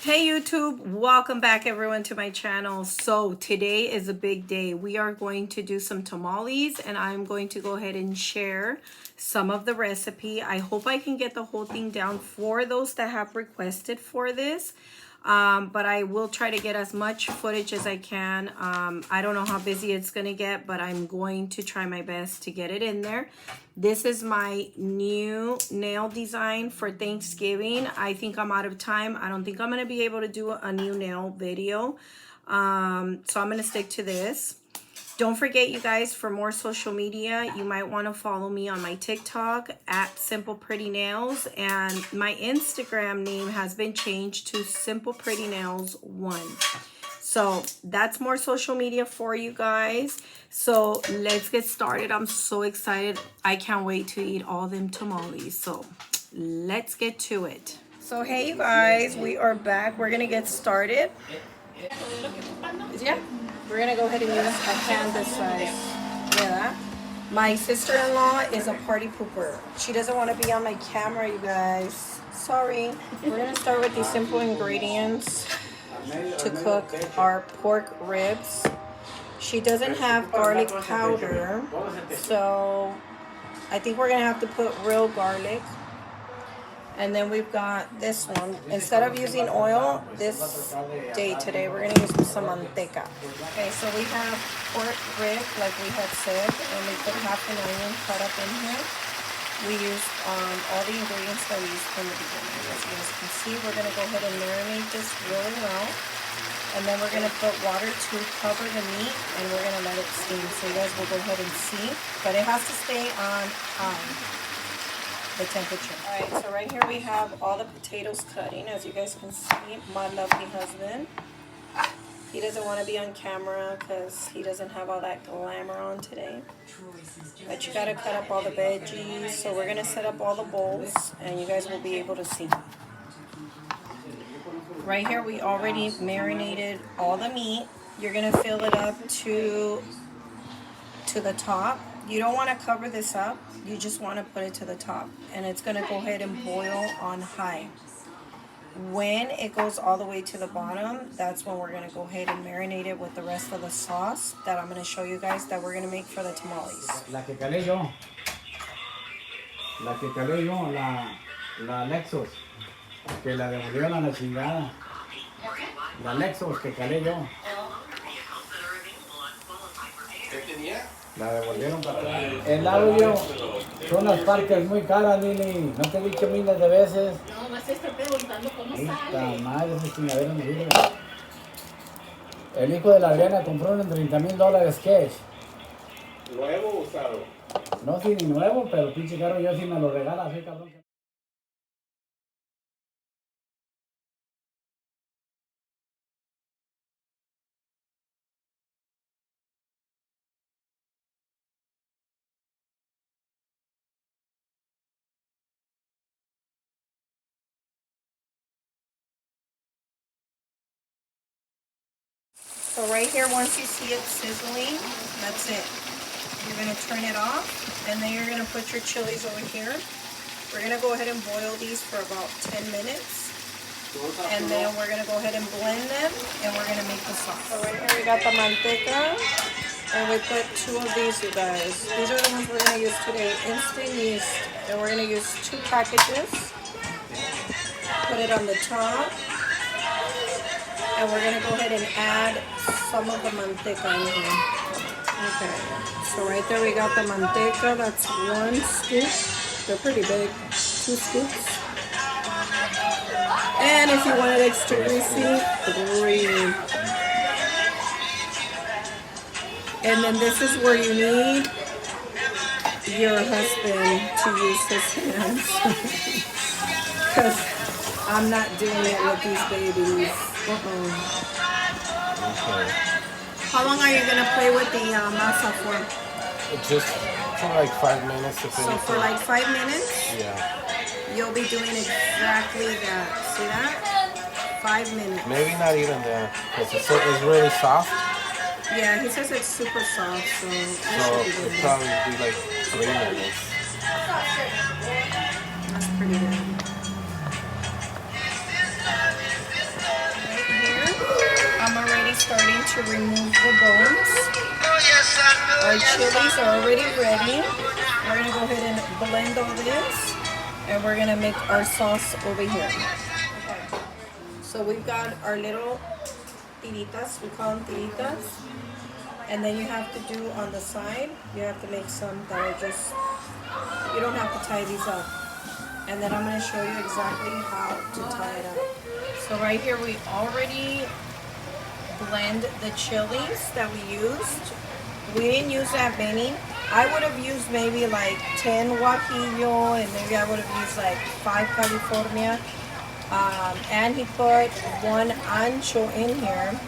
Hey YouTube, welcome back everyone to my channel. So today is a big day. We are going to do some tamales and I'm going to go ahead and share some of the recipe. I hope I can get the whole thing down for those that have requested for this. But I will try to get as much footage as I can. I don't know how busy it's going to get, but I'm going to try my best to get it in there. This is my new nail design for Thanksgiving. I think I'm out of time. I don't think I'm going to be able to do a new nail video. So I'm going to stick to this. Don't forget, you guys, for more social media, you might want to follow me on my TikTok at Simple Pretty Nails, and my Instagram name has been changed to Simple Pretty Nails 1. So that's more social media for you guys. So let's get started. I'm so excited. I can't wait to eat all them tamales. So let's get to it. So hey, you guys, we are back. We're gonna get started. Yeah. We're gonna go ahead and use a hand this size. Yeah. My sister-in-law is a party pooper. She doesn't want to be on my camera, you guys. Sorry. We're gonna start with these simple ingredients to cook our pork ribs. She doesn't have garlic powder, so I think we're gonna have to put real garlic. And then we've got this one. Instead of using oil, this day today, we're gonna use some manteca. Okay, so we have pork rib, like we had said, and we put half an onion cut up in here. We used all the ingredients that we used from the beginning. As you guys can see, we're gonna go ahead and marinate this really well. And then we're gonna put water to cover the meat, and we're gonna let it steam. So you guys will go ahead and see, but it has to stay on the temperature. All right, so right here we have all the potatoes cutting, as you guys can see. My lovely husband, he doesn't want to be on camera because he doesn't have all that glamour on today, but you got to cut up all the veggies. So we're going to set up all the bowls and you guys will be able to see. Right here we already marinated all the meat. You're going to fill it up to the top. You don't want to cover this up, you just want to put it to the top, and it's going to go ahead and boil on high. When it goes all the way to the bottom, that's when we're going to go ahead and marinate it with the rest of the sauce that I'm going to show you guys that we're going to make for the tamales. La que calé yo, la Lexus, que la devolvieron a la chingada. La Lexus que calé yo. ¿Qué tenía? La devolvieron para atrás. El audio son las partes muy caras, Lili. No te he dicho miles de veces. No, más estoy preguntando cómo sale. Madre, ese chingadero me sirve. El hijo de la Adriana compró unos $30,000 cash. ¿Nuevo o usado? No, sí, ni nuevo, pero pinche carro yo sí me lo regala, así cabrón. So right here, once you see it sizzling, that's it. You're going to turn it off, and then you're going to put your chilies over here. We're going to go ahead and boil these for about 10 minutes. And then we're going to go ahead and blend them, and we're going to make the sauce. So right here we got the manteca, and we put 2 of these, you guys. These are the ones we're going to use today, instant yeast. And we're going to use 2 packages. Put it on the top. And we're going to go ahead and add some of the manteca in here. Okay, so right there we got the manteca. That's 1 scoop. They're pretty big. 2 scoops. And if you want it extra greasy, 3. And then this is where you need your husband to use his hands. Because I'm not doing it with these babies. Okay. How long are you going to play with the masa for? Just for like 5 minutes. If So anything. for like 5 minutes, Yeah. you'll be doing exactly that. See that? 5 minutes. Maybe not even that, because it's really soft. Yeah, he says it's super soft, so it So should be it'll good. probably be like 3 minutes. That's pretty good. starting to remove the bones. Our chilies are already ready. We're gonna go ahead and blend all this, and we're gonna make our sauce over here. Okay. So we've got our little tiritas, we call them tiritas. And then you have to do on the side, you have to make some that are just, you don't have to tie these up. And then I'm gonna show you exactly how to tie it up. So right here we already blend the chilies that we used. We didn't use that many. I would have used maybe like 10 guajillo, and maybe I would have used like 5 California. And he put 1 ancho in here.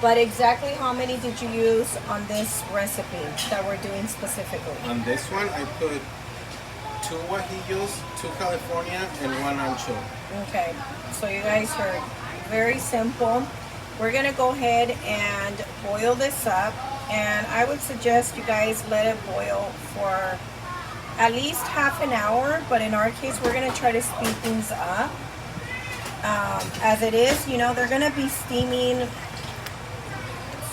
But exactly how many did you use on this recipe that we're doing specifically? On this one, I put 2 guajillos, 2 California, and 1 ancho. Okay, so you guys heard, very simple. We're gonna go ahead and boil this up, and I would suggest you guys let it boil for at least half an hour, but in our case, we're gonna try to speed things up. As it is, you know, they're gonna be steaming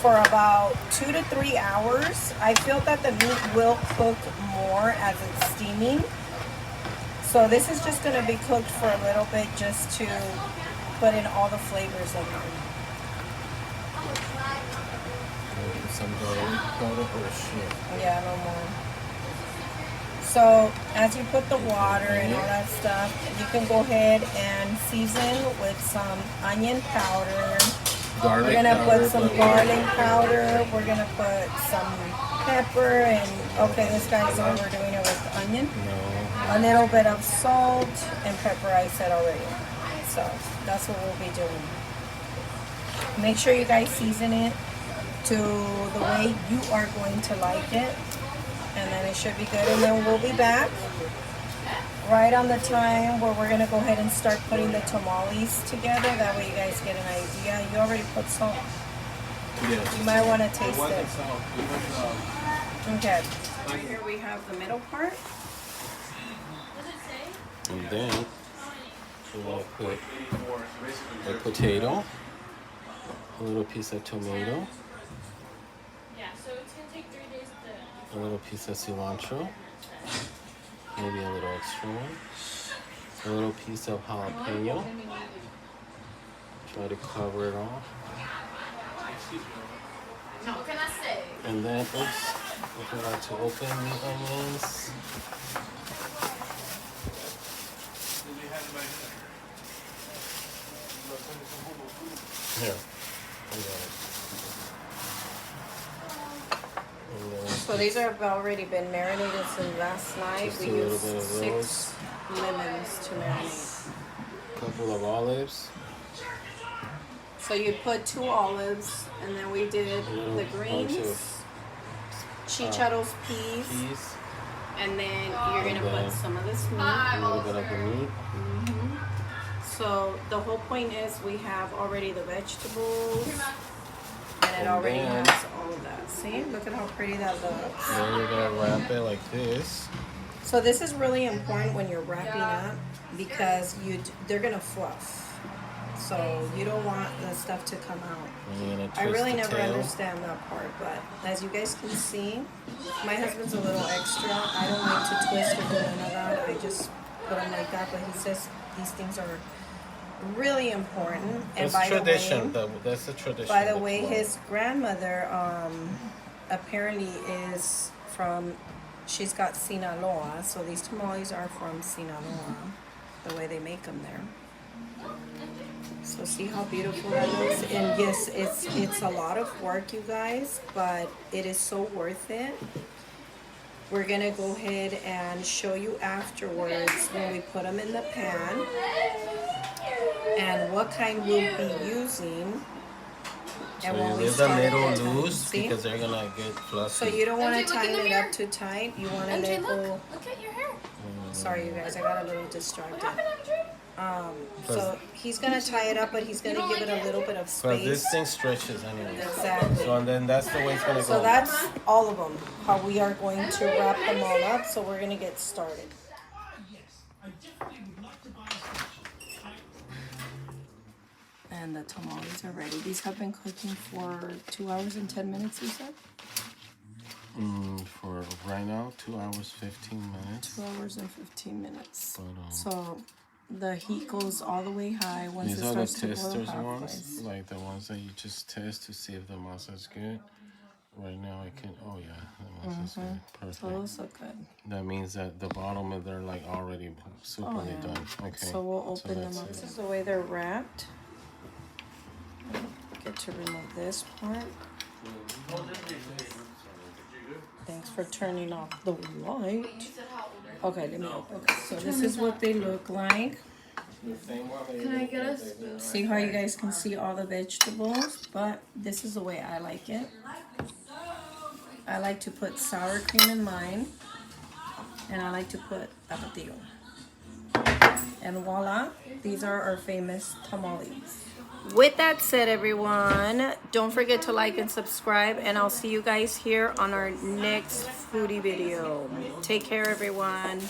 for about 2 to 3 hours. I feel that the meat will cook more as it's steaming. So this is just gonna be cooked for a little bit just to put in all the flavors in there. Some garlic or shit. Yeah, no more. So as you put the water and all that stuff, you can go ahead and season with some onion powder. Garlic We're gonna powder, put some garlic powder. We're gonna put some pepper and okay, this guy's overdoing it with onion. No. A little bit of salt and pepper I said already. So that's what we'll be doing. Make sure you guys season it to the way you are going to like it. And then it should be good. And then we'll be back right on the time where we're gonna go ahead and start putting the tamales together. That way you guys get an idea. You already put salt. Yes. You might want to taste it. Okay. Here we have the middle part. And then we'll put a potato, a little piece of tomato, Yeah, so it's gonna take 3 days to. a little piece of cilantro, maybe a little extra one, a little piece of jalapeno. Try to cover it all. No, what can I say? And then, oops, I forgot to open the onions. Here, I got it. And then So these have already been marinated since last night. Just We a little used bit of 6 lemons to marinate. a couple of olives, So you put 2 olives, and then we did a little the bunch greens, of chicharros, peas, peas, and then you're gonna And then put some of this meat. a little bit of the meat. So the whole point is we have already the vegetables, and it And already then- has all of that. See, look at how pretty that looks. Then you're gonna wrap it like this. So this is really important when you're wrapping up because they're gonna fluff. So you don't want the stuff to come out. And you're gonna twist I really the never tail. understand that part, but as you guys can see, my husband's a little extra. I don't like to twist or do none of that. I just put them like that, but he says these things are really important. And It's by tradition. the way, That's the tradition. by the that's way, why. his grandmother apparently is from, she's got Sinaloa, so these tamales are from Sinaloa, the way they make them there. So see how beautiful that looks? And yes, it's a lot of work, you guys, but it is so worth it. We're gonna go ahead and show you afterwards when we put them in the pan and what kind we'll be using. So And you when we leave the start middle at the time, loose see? because they're gonna get fluffy. So you don't want to MJ, look in tighten the it mirror. up too tight. You want to MJ, let go. look at your hair. Sorry, you guys, I got a little What distracted. happened, MJ? So he's gonna tie it up, but he's gonna give it a little bit of Because space. this thing stretches anyway. Exactly. So and then that's the way it's gonna go. So that's all of them, how we are going to wrap them all up. So we're gonna get started. And the tamales are ready. These have been cooking for 2 hours and 10 minutes, you said? For right now, 2 hours, 15 minutes. 2 hours and 15 minutes. But, so the heat goes all the way high once these it are the starts to boil testers halfway. ones, like the ones that you just test to see if the masa is good. Right now I can, oh yeah, the masa is good. Perfect. So those look good. That means that the bottom of they're like already superly done. Okay. So we'll open them up. This is the way they're wrapped. Get to remove this part. Thanks for turning off the light. Okay, let me open. Okay, so this is what they look like. Can I get a spoon? See how you guys can see all the vegetables, but this is the way I like it. I like to put sour cream in mine, and I like to put tapatio. And voila, these are our famous tamales. With that said, everyone, don't forget to like and subscribe, and I'll see you guys here on our next foodie video. Take care, everyone.